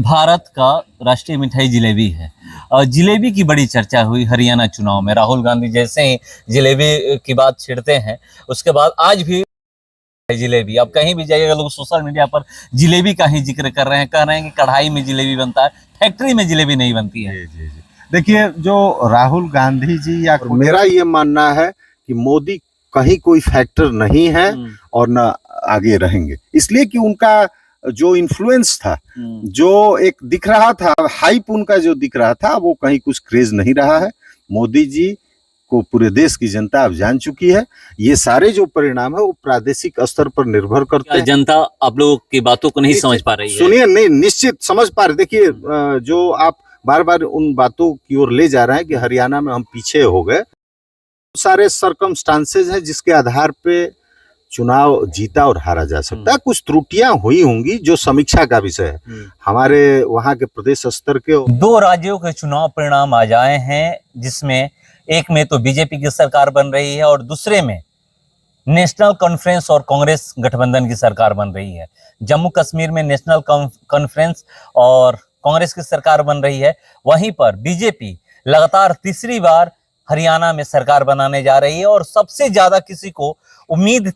भारत का राष्ट्रीय मिठाई जिलेबी है और जिलेबी की बड़ी चर्चा हुई हरियाणा चुनाव में। राहुल गांधी जैसे ही जिलेबी की बात छेड़ते हैं, उसके बाद आज भी जिलेबी, अब कहीं भी जाइएगा लोग सोशल मीडिया पर जिलेबी का ही जिक्र कर रहे हैं, कह रहे हैं कि कढ़ाई में जिलेबी बनता है, फैक्ट्री में जिलेबी नहीं बनती है। जी। देखिए, जो राहुल गांधी जी या मेरा ये मानना है कि मोदी कहीं कोई फैक्टर नहीं है और न आगे रहेंगे, इसलिए कि उनका जो इन्फ्लुएंस था, जो एक दिख रहा था, हाइप उनका जो दिख रहा था, वो कहीं कुछ क्रेज नहीं रहा है। मोदी जी को पूरे देश की जनता अब जान चुकी है। ये सारे जो परिणाम है वो प्रादेशिक स्तर पर निर्भर करते हैं। जनता आप लोगों की बातों को नहीं समझ पा रही है। सुनिए, नहीं, निश्चित समझ पा रहे। देखिए, जो आप बार बार उन बातों की ओर ले जा रहे हैं कि हरियाणा में हम पीछे हो गए, सारे सर्कमस्टांसेस हैं जिसके आधार पे चुनाव जीता और हारा जा सकता है। कुछ त्रुटियां हुई होंगी जो समीक्षा का विषय है। हमारे वहां के प्रदेश स्तर के 2 राज्यों के चुनाव परिणाम आ जाए हैं, जिसमें एक में तो बीजेपी की सरकार बन रही है और दूसरे में नेशनल कॉन्फ्रेंस और कांग्रेस गठबंधन की सरकार बन रही है। जम्मू कश्मीर में नेशनल कॉन्फ्रेंस और कांग्रेस की सरकार बन रही है, वहीं पर बीजेपी लगातार तीसरी बार हरियाणा में सरकार बनाने जा रही है और सबसे ज्यादा किसी को उम्मीद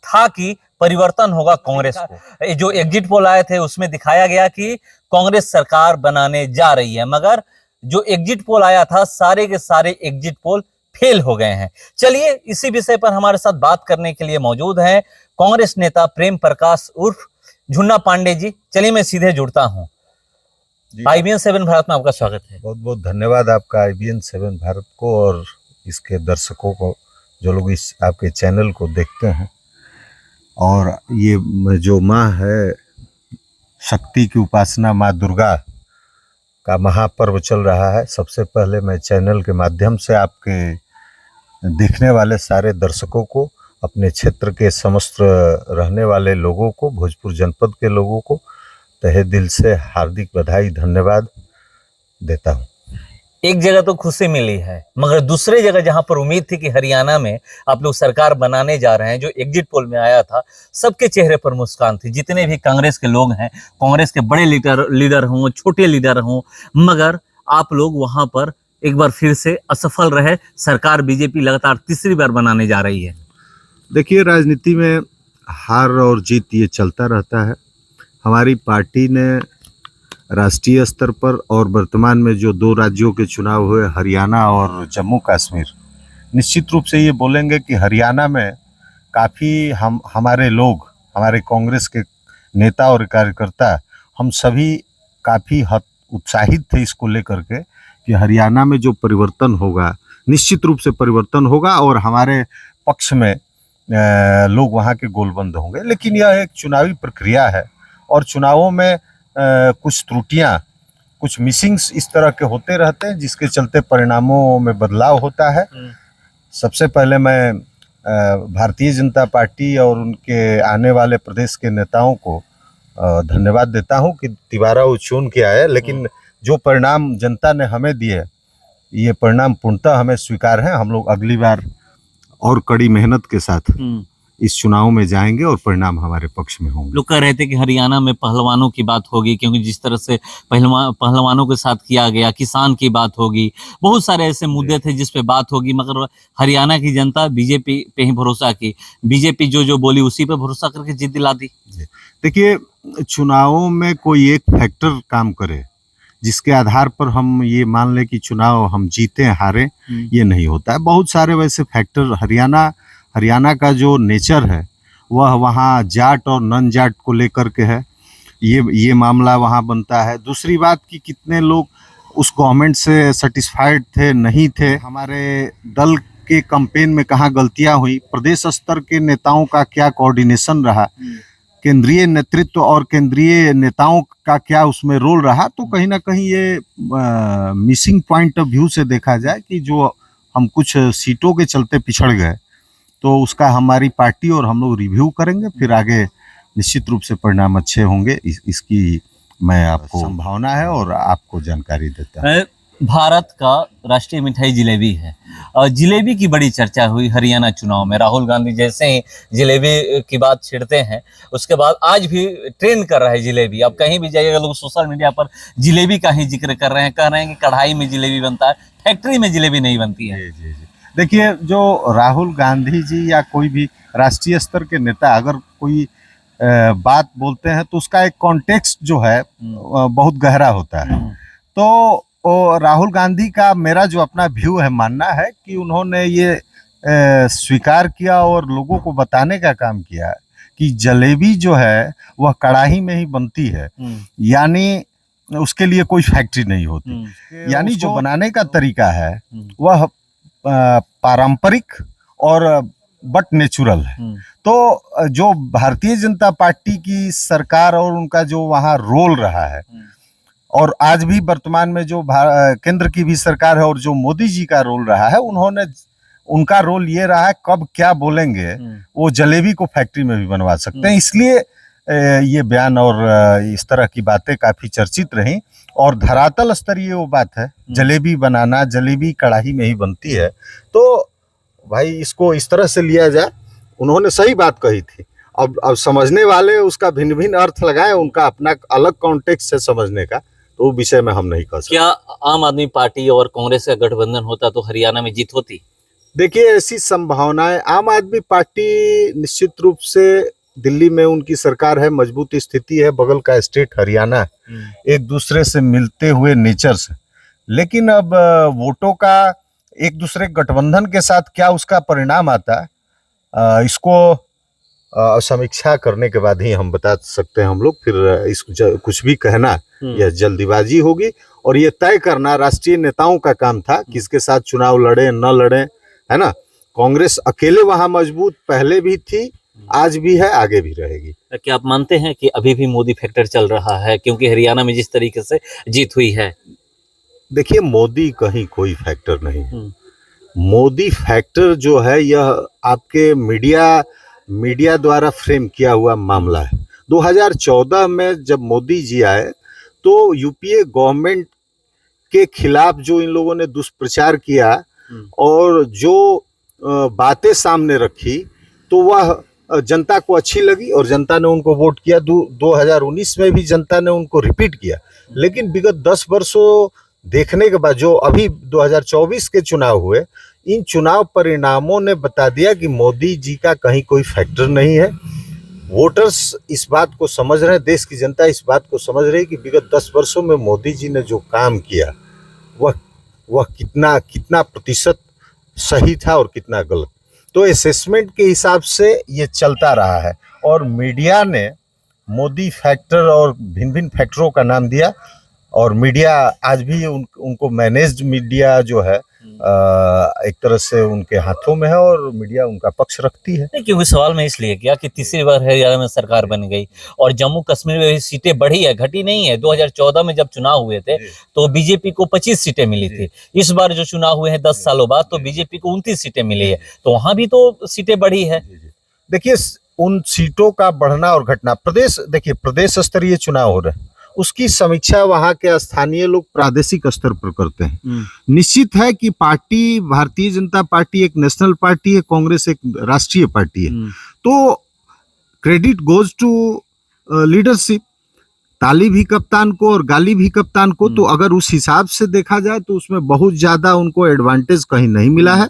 था कि परिवर्तन होगा कांग्रेस को। जो एग्जिट पोल आए थे उसमें दिखाया गया कि कांग्रेस सरकार बनाने जा रही है, मगर जो एग्जिट पोल आया था सारे के सारे एग्जिट पोल फेल हो गए हैं। चलिए, इसी विषय पर हमारे साथ बात करने के लिए मौजूद हैं कांग्रेस नेता प्रेम प्रकाश उर्फ झुन्ना पांडे जी। चलिए मैं सीधे जुड़ता हूँ। IBN 7 भारत में आपका स्वागत है। बहुत बहुत धन्यवाद आपका IBN 7 भारत को और इसके दर्शकों को, जो लोग इस आपके चैनल को देखते हैं। और ये जो माँ है, शक्ति की उपासना माँ दुर्गा का महापर्व चल रहा है। सबसे पहले मैं चैनल के माध्यम से आपके देखने वाले सारे दर्शकों को, अपने क्षेत्र के समस्त रहने वाले लोगों को, भोजपुर जनपद के लोगों को तहे दिल से हार्दिक बधाई, धन्यवाद देता हूँ। एक जगह तो खुशी मिली है, मगर दूसरे जगह जहां पर उम्मीद थी कि हरियाणा में आप लोग सरकार बनाने जा रहे हैं, जो एग्जिट पोल में आया था, सबके चेहरे पर मुस्कान थी। जितने भी कांग्रेस के लोग हैं, कांग्रेस के बड़े लीडर हों, छोटे लीडर हों, मगर आप लोग वहां पर एक बार फिर से असफल रहे। सरकार बीजेपी लगातार तीसरी बार बनाने जा रही है। देखिए, राजनीति में हार और जीत ये चलता रहता है। हमारी पार्टी ने राष्ट्रीय स्तर पर और वर्तमान में जो 2 राज्यों के चुनाव हुए, हरियाणा और जम्मू कश्मीर, निश्चित रूप से ये बोलेंगे कि हरियाणा में काफ़ी हमारे लोग, हमारे कांग्रेस के नेता और कार्यकर्ता, हम सभी काफ़ी उत्साहित थे इसको लेकर के कि हरियाणा में जो परिवर्तन होगा, निश्चित रूप से परिवर्तन होगा और हमारे पक्ष में लोग वहाँ के गोलबंद होंगे। लेकिन यह एक चुनावी प्रक्रिया है और चुनावों में कुछ त्रुटियां, कुछ मिसिंग्स इस तरह के होते रहते हैं, जिसके चलते परिणामों में बदलाव होता है। सबसे पहले मैं भारतीय जनता पार्टी और उनके आने वाले प्रदेश के नेताओं को धन्यवाद देता हूं कि तिबारा वो चुन के आए, लेकिन जो परिणाम जनता ने हमें दिए, ये परिणाम पूर्णतः हमें स्वीकार है। हम लोग अगली बार और कड़ी मेहनत के साथ इस चुनाव में जाएंगे और परिणाम हमारे पक्ष में होंगे। लोग कह रहे थे कि हरियाणा में पहलवानों की बात होगी, क्योंकि जिस तरह से पहलवानों के साथ किया गया, किसान की बात होगी, बहुत सारे ऐसे मुद्दे थे जिस पे बात होगी, मगर हरियाणा की जनता बीजेपी पे ही भरोसा की। बीजेपी जो बोली उसी पे भरोसा करके जीत दिला दी। देखिए, चुनावों में कोई एक फैक्टर काम करे जिसके आधार पर हम ये मान लें कि चुनाव हम जीते हारे, ये नहीं होता है। बहुत सारे वैसे फैक्टर, हरियाणा का जो नेचर है वह वहाँ जाट और नन जाट को लेकर के है, ये मामला वहाँ बनता है। दूसरी बात कि कितने लोग उस गवर्नमेंट से सेटिस्फाइड थे, नहीं थे, हमारे दल के कैंपेन में कहाँ गलतियाँ हुई, प्रदेश स्तर के नेताओं का क्या कोऑर्डिनेशन रहा, केंद्रीय नेतृत्व और केंद्रीय नेताओं का क्या उसमें रोल रहा। तो कहीं ना कहीं ये मिसिंग पॉइंट ऑफ व्यू से देखा जाए कि जो हम कुछ सीटों के चलते पिछड़ गए, तो उसका हमारी पार्टी और हम लोग रिव्यू करेंगे, फिर आगे निश्चित रूप से परिणाम अच्छे होंगे। इसकी मैं आपको संभावना है और आपको जानकारी देता हूं। भारत का राष्ट्रीय मिठाई जिलेबी है और जिलेबी की बड़ी चर्चा हुई हरियाणा चुनाव में। राहुल गांधी जैसे ही जिलेबी की बात छेड़ते हैं, उसके बाद आज भी ट्रेंड कर रहा है जिलेबी। अब कहीं भी जाइएगा लोग सोशल मीडिया पर जिलेबी का ही जिक्र कर रहे हैं, कह रहे हैं कि कढ़ाई में जिलेबी बनता है, फैक्ट्री में जिलेबी नहीं बनती है। जी। देखिए, जो राहुल गांधी जी या कोई भी राष्ट्रीय स्तर के नेता अगर कोई बात बोलते हैं तो उसका एक कॉन्टेक्स्ट जो है बहुत गहरा होता है। तो राहुल गांधी का मेरा जो अपना व्यू है, मानना है कि उन्होंने ये स्वीकार किया और लोगों को बताने का काम किया कि जलेबी जो है वह कढ़ाई में ही बनती है, यानी उसके लिए कोई फैक्ट्री नहीं होती। यानी जो बनाने का तरीका है वह पारंपरिक और बट नेचुरल है। तो जो भारतीय जनता पार्टी की सरकार और उनका जो वहाँ रोल रहा है, और आज भी वर्तमान में जो केंद्र की भी सरकार है और जो मोदी जी का रोल रहा है, उनका रोल ये रहा है कब क्या बोलेंगे वो जलेबी को फैक्ट्री में भी बनवा सकते हैं। इसलिए ये बयान और इस तरह की बातें काफी चर्चित रही। और धरातल स्तरीय वो बात है, जलेबी बनाना, जलेबी कढ़ाई में ही बनती है। तो भाई इसको इस तरह से लिया जाए, उन्होंने सही बात कही थी। अब समझने वाले उसका भिन्न भिन्न अर्थ लगाए, उनका अपना अलग कॉन्टेक्स्ट है समझने का, तो वो विषय में हम नहीं कह सकते। क्या आम आदमी पार्टी और कांग्रेस का गठबंधन होता तो हरियाणा में जीत होती? देखिए, ऐसी संभावनाएं, आम आदमी पार्टी निश्चित रूप से दिल्ली में उनकी सरकार है, मजबूत स्थिति है, बगल का स्टेट हरियाणा एक दूसरे से मिलते हुए नेचर से। लेकिन अब वोटों का एक दूसरे गठबंधन के साथ क्या उसका परिणाम आता है, इसको समीक्षा करने के बाद ही हम बता सकते हैं हम लोग। फिर कुछ भी कहना यह जल्दीबाजी होगी, और ये तय करना राष्ट्रीय नेताओं का काम था किसके साथ चुनाव लड़े न लड़े, है ना। कांग्रेस अकेले वहां मजबूत पहले भी थी, आज भी है, आगे भी रहेगी। क्या आप मानते हैं कि अभी भी मोदी फैक्टर चल रहा है, क्योंकि हरियाणा में जिस तरीके से जीत हुई है? देखिए, मोदी कहीं कोई फैक्टर नहीं है। मोदी फैक्टर जो है यह आपके मीडिया द्वारा फ्रेम किया हुआ मामला है। 2014 में जब मोदी जी आए तो यूपीए गवर्नमेंट के खिलाफ जो इन लोगों ने दुष्प्रचार किया और जो बातें सामने रखी, तो वह जनता को अच्छी लगी और जनता ने उनको वोट किया। 2019 में भी जनता ने उनको रिपीट किया। लेकिन विगत 10 वर्षों देखने के बाद जो अभी 2024 के चुनाव हुए, इन चुनाव परिणामों ने बता दिया कि मोदी जी का कहीं कोई फैक्टर नहीं है। वोटर्स इस बात को समझ रहे हैं, देश की जनता इस बात को समझ रही है कि विगत 10 वर्षों में मोदी जी ने जो काम किया वह कितना प्रतिशत सही था और कितना गलत। तो असेसमेंट के हिसाब से ये चलता रहा है, और मीडिया ने मोदी फैक्टर और भिन्न भिन्न फैक्टरों का नाम दिया, और मीडिया आज भी उनको मैनेज्ड मीडिया जो है एक तरह से उनके हाथों में है, और मीडिया उनका पक्ष रखती है। नहीं, क्योंकि सवाल मैं इसलिए किया कि तीसरी बार हरियाणा में सरकार बन गई और जम्मू कश्मीर में भी सीटें बढ़ी है, घटी नहीं है। 2014 में जब चुनाव हुए थे तो बीजेपी को 25 सीटें मिली थी। इस बार जो चुनाव हुए हैं 10 सालों बाद, तो बीजेपी को 29 सीटें मिली है, तो वहां भी तो सीटें बढ़ी है। देखिए, उन सीटों का बढ़ना और घटना, प्रदेश स्तरीय चुनाव हो रहे हैं, उसकी समीक्षा वहां के स्थानीय लोग प्रादेशिक स्तर पर करते हैं। निश्चित है कि पार्टी, भारतीय जनता पार्टी एक नेशनल पार्टी है, कांग्रेस एक राष्ट्रीय पार्टी है, तो क्रेडिट गोज टू लीडरशिप। ताली भी कप्तान को और गाली भी कप्तान को। तो अगर उस हिसाब से देखा जाए तो उसमें बहुत ज्यादा उनको एडवांटेज कहीं नहीं मिला है।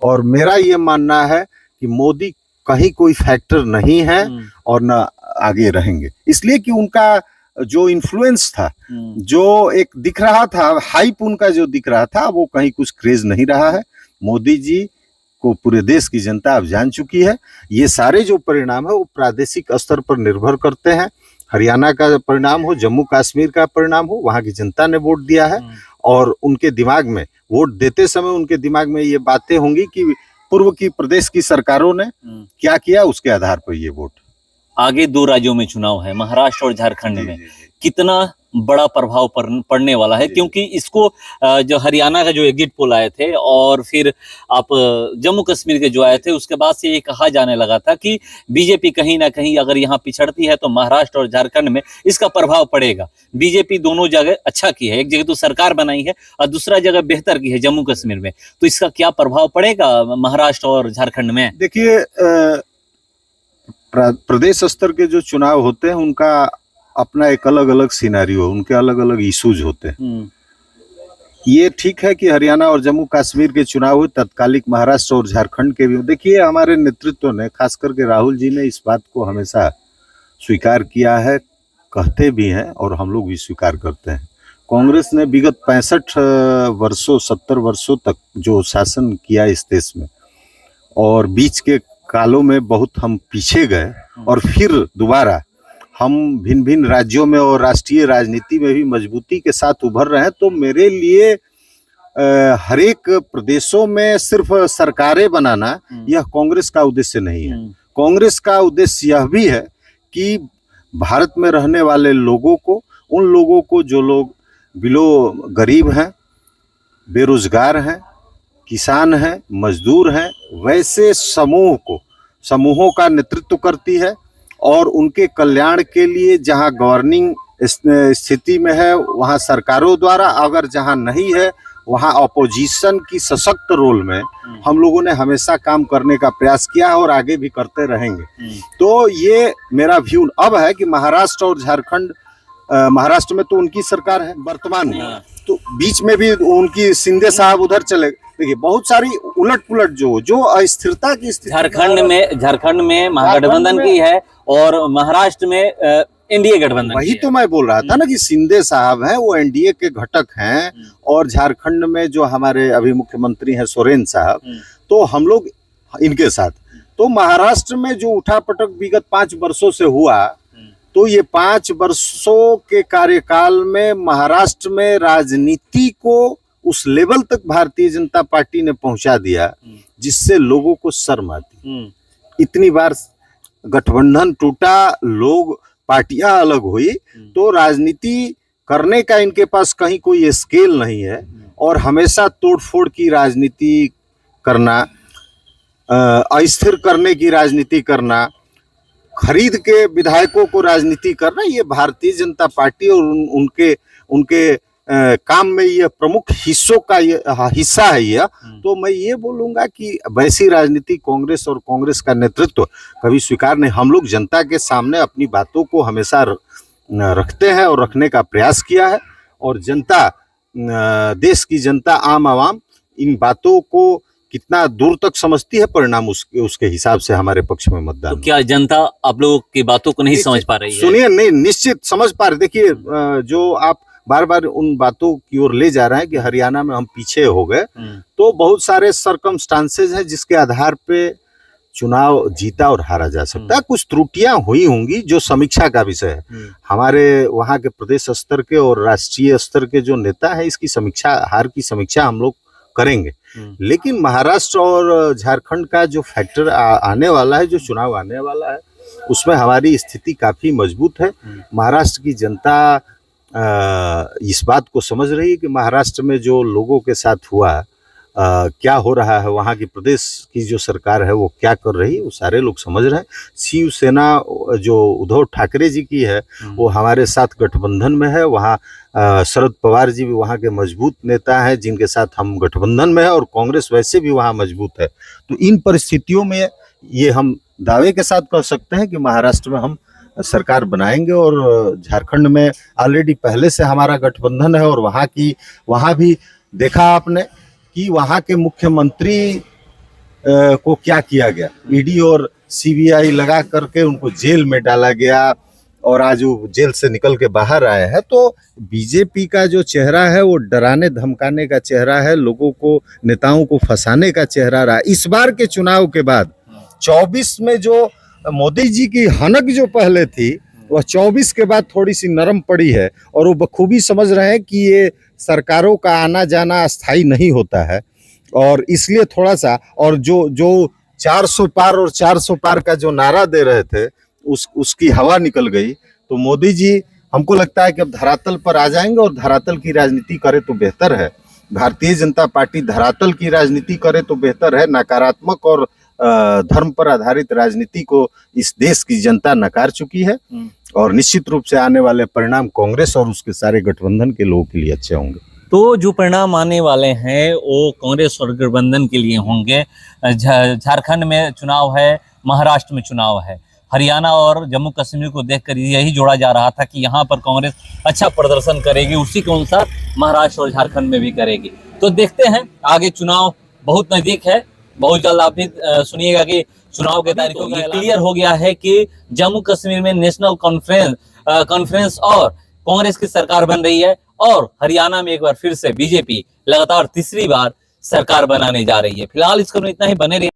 और मेरा ये मानना है कि मोदी कहीं कोई फैक्टर नहीं है और न आगे रहेंगे, इसलिए कि उनका जो इन्फ्लुएंस था, जो एक दिख रहा था, हाइप उनका जो दिख रहा था, वो कहीं कुछ क्रेज नहीं रहा है। मोदी जी को पूरे देश की जनता अब जान चुकी है। ये सारे जो परिणाम है वो प्रादेशिक स्तर पर निर्भर करते हैं। हरियाणा का परिणाम हो, जम्मू कश्मीर का परिणाम हो, वहां की जनता ने वोट दिया है, और उनके दिमाग में वोट देते समय उनके दिमाग में ये बातें होंगी कि पूर्व की प्रदेश की सरकारों ने क्या किया, उसके आधार पर ये वोट। आगे दो राज्यों में चुनाव है, महाराष्ट्र और झारखंड में, कितना बड़ा प्रभाव पड़ने वाला है? क्योंकि इसको जो हरियाणा का जो एग्जिट पोल आए थे और फिर आप जम्मू कश्मीर के जो आए थे, उसके बाद से ये कहा जाने लगा था कि बीजेपी कहीं ना कहीं अगर यहाँ पिछड़ती है तो महाराष्ट्र और झारखंड में इसका प्रभाव पड़ेगा। बीजेपी दोनों जगह अच्छा की है, एक जगह तो सरकार बनाई है और दूसरा जगह बेहतर की है जम्मू कश्मीर में, तो इसका क्या प्रभाव पड़ेगा महाराष्ट्र और झारखंड में? देखिए, प्रदेश स्तर के जो चुनाव होते हैं उनका अपना एक अलग अलग सिनेरियो, उनके अलग अलग इश्यूज होते हैं। ये ठीक है कि हरियाणा और जम्मू कश्मीर के चुनाव हुए, तत्कालिक महाराष्ट्र और झारखंड के भी। देखिए, हमारे नेतृत्व ने, खास करके राहुल जी ने इस बात को हमेशा स्वीकार किया है, कहते भी हैं और हम लोग भी स्वीकार करते हैं। कांग्रेस ने विगत 65 वर्षों 70 वर्षों तक जो शासन किया इस देश में, और बीच के कालों में बहुत हम पीछे गए और फिर दोबारा हम भिन्न भिन्न राज्यों में और राष्ट्रीय राजनीति में भी मजबूती के साथ उभर रहे हैं। तो मेरे लिए हर एक प्रदेशों में सिर्फ सरकारें बनाना यह कांग्रेस का उद्देश्य नहीं है। कांग्रेस का उद्देश्य यह भी है कि भारत में रहने वाले लोगों को, उन लोगों को जो लोग बिलो गरीब हैं, बेरोजगार हैं, किसान हैं, मजदूर हैं, वैसे समूहों का नेतृत्व करती है और उनके कल्याण के लिए जहां गवर्निंग स्थिति में है वहां सरकारों द्वारा, अगर जहां नहीं है वहां अपोजिशन की सशक्त रोल में हम लोगों ने हमेशा काम करने का प्रयास किया है और आगे भी करते रहेंगे। तो ये मेरा व्यू अब है कि महाराष्ट्र और झारखंड, महाराष्ट्र में तो उनकी सरकार है वर्तमान में, तो बीच में भी उनकी शिंदे साहब उधर चले। देखिए, बहुत सारी उलट पुलट जो अस्थिरता की स्थिति झारखंड में महागठबंधन की है और महाराष्ट्र में एनडीए गठबंधन। वही तो मैं बोल रहा था ना कि शिंदे साहब हैं, वो एनडीए के घटक हैं, और झारखंड में जो हमारे अभी मुख्यमंत्री हैं सोरेन साहब, तो हम लोग इनके साथ। तो महाराष्ट्र में जो उठापटक विगत 5 वर्षों से हुआ, तो ये 5 वर्षों के कार्यकाल में महाराष्ट्र में राजनीति को उस लेवल तक भारतीय जनता पार्टी ने पहुंचा दिया जिससे लोगों को शर्म आती। इतनी बार गठबंधन टूटा, लोग पार्टियां अलग हुई, तो राजनीति करने का इनके पास कहीं कोई स्केल नहीं है और हमेशा तोड़फोड़ की राजनीति करना, अस्थिर करने की राजनीति करना, खरीद के विधायकों को राजनीति करना, ये भारतीय जनता पार्टी और उनके काम में ये प्रमुख हिस्सों का हिस्सा है यह। तो मैं ये बोलूंगा कि वैसी राजनीति कांग्रेस और कांग्रेस का नेतृत्व कभी स्वीकार नहीं। हम लोग जनता के सामने अपनी बातों को हमेशा रखते हैं और रखने का प्रयास किया है, और जनता, देश की जनता, आम आवाम इन बातों को कितना दूर तक समझती है, परिणाम उसके हिसाब से हमारे पक्ष में मतदान। तो क्या जनता आप लोगों की बातों को नहीं समझ पा रही है? सुनिए, नहीं, निश्चित समझ पा रहे। देखिए, जो आप बार बार उन बातों की ओर ले जा रहे हैं कि हरियाणा में हम पीछे हो गए, तो बहुत सारे सर्कमस्टांसेस हैं जिसके आधार पे चुनाव जीता और हारा जा सकता है। कुछ त्रुटियां हुई होंगी जो समीक्षा का विषय है। हमारे वहाँ के प्रदेश स्तर के और राष्ट्रीय स्तर के जो नेता है, इसकी समीक्षा, हार की समीक्षा हम लोग करेंगे। लेकिन महाराष्ट्र और झारखंड का जो फैक्टर आने वाला है, जो चुनाव आने वाला है, उसमें हमारी स्थिति काफी मजबूत है। महाराष्ट्र की जनता इस बात को समझ रही है कि महाराष्ट्र में जो लोगों के साथ हुआ, क्या हो रहा है, वहाँ की प्रदेश की जो सरकार है वो क्या कर रही है, वो सारे लोग समझ रहे हैं। शिवसेना जो उद्धव ठाकरे जी की है वो हमारे साथ गठबंधन में है। वहाँ शरद पवार जी भी वहाँ के मजबूत नेता हैं जिनके साथ हम गठबंधन में है, और कांग्रेस वैसे भी वहाँ मजबूत है। तो इन परिस्थितियों में ये हम दावे के साथ कह सकते हैं कि महाराष्ट्र में हम सरकार बनाएंगे, और झारखंड में ऑलरेडी पहले से हमारा गठबंधन है। और वहाँ भी देखा आपने कि वहाँ के मुख्यमंत्री को क्या किया गया, ईडी और सीबीआई लगा करके उनको जेल में डाला गया, और आज वो जेल से निकल के बाहर आए हैं। तो बीजेपी का जो चेहरा है वो डराने धमकाने का चेहरा है, लोगों को, नेताओं को फंसाने का चेहरा रहा। इस बार के चुनाव के बाद 24 में जो मोदी जी की हनक जो पहले थी, वह 24 के बाद थोड़ी सी नरम पड़ी है, और वो बखूबी समझ रहे हैं कि ये सरकारों का आना जाना अस्थायी नहीं होता है, और इसलिए थोड़ा सा, और जो 400 पार और 400 पार का जो नारा दे रहे थे, उसकी हवा निकल गई, तो मोदी जी हमको लगता है कि अब धरातल पर आ जाएंगे और धरातल की राजनीति करे तो बेहतर है। भारतीय जनता पार्टी धरातल की राजनीति करे तो बेहतर है। नकारात्मक और धर्म पर आधारित राजनीति को इस देश की जनता नकार चुकी है और निश्चित रूप से आने वाले परिणाम कांग्रेस और उसके सारे गठबंधन के लोगों के लिए अच्छे होंगे। तो जो परिणाम आने वाले हैं वो कांग्रेस और गठबंधन के लिए होंगे। झारखंड में चुनाव है, महाराष्ट्र में चुनाव है, हरियाणा और जम्मू कश्मीर को देखकर यही जोड़ा जा रहा था कि यहाँ पर कांग्रेस अच्छा प्रदर्शन करेगी, उसी के अनुसार महाराष्ट्र और झारखंड में भी करेगी। तो देखते हैं, आगे चुनाव बहुत नजदीक है। बहुत जल्द आप भी सुनिएगा कि चुनाव के तारीखों का क्लियर हो गया है कि जम्मू कश्मीर में नेशनल कॉन्फ्रेंस और कांग्रेस की सरकार बन रही है और हरियाणा में एक बार फिर से बीजेपी लगातार तीसरी बार सरकार बनाने जा रही है। फिलहाल इस खबर में इतना ही, बने रहिए।